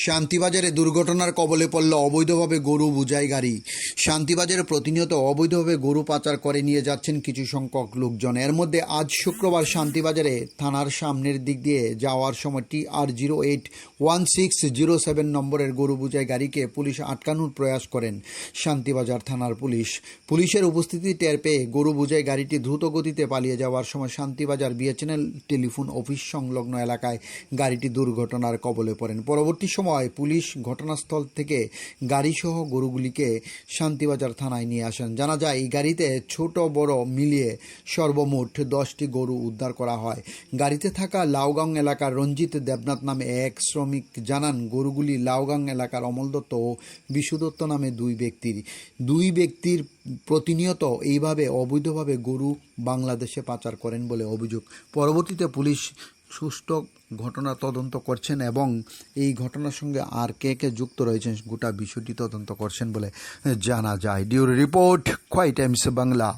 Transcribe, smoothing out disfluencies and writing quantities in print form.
শান্তিবাজারে দুর্ঘটনার কবলে পড়ল অবৈধভাবে গরু বোঝাই গাড়ি। শান্তিবাজারে প্রতিনিয়ত অবৈধভাবে গরু পাচার করে নিয়ে যাচ্ছেন কিছু সংখ্যক লোকজন। এর মধ্যে আজ শুক্রবার শান্তিবাজারে থানার সামনের দিক দিয়ে যাওয়ার সময় TR081607 নম্বরের গরু বোঝাই গাড়িকে পুলিশ আটকানোর প্রয়াস করেন শান্তিবাজার থানার পুলিশের উপস্থিতি টের পেয়ে গরু বোঝাই গাড়িটি দ্রুত গতিতে পালিয়ে যাওয়ার সময় শান্তিবাজার বিএসএনএল টেলিফোন অফিস সংলগ্ন এলাকায় গাড়িটি দুর্ঘটনার কবলে পড়েন। পরবর্তী সময় পুলিশ ঘটনাস্থল থেকে গাড়িসহ গরুগুলিকে শান্তিবাজার থানায় নিয়ে আসেন। জানা যায় এই গাড়িতে ছোট বড় মিলিয়ে সর্বমোট 10টি গরু উদ্ধার করা হয়। গাড়িতে থাকা লাউগাং এলাকার রঞ্জিত দেবনাথ নামে এক শ্রমিক জানান, গরুগুলি লাউগাং এলাকার অমল দত্ত ও বিশু দত্ত নামে দুই ব্যক্তির প্রতিনিয়ত এইভাবে অবৈধভাবে গরু বাংলাদেশে পাচার করেন বলে অভিযোগ। পরবর্তীতে পুলিশ সুষ্ঠু ঘটনা তদন্ত করছেন এবং এই ঘটনার সঙ্গে আর কে কে যুক্ত রয়েছেন গোটা বিষয়টি তদন্ত করছেন বলে জানা যায়। ডিউরি রিপোর্ট, খোয়াই টাইমস বাংলা।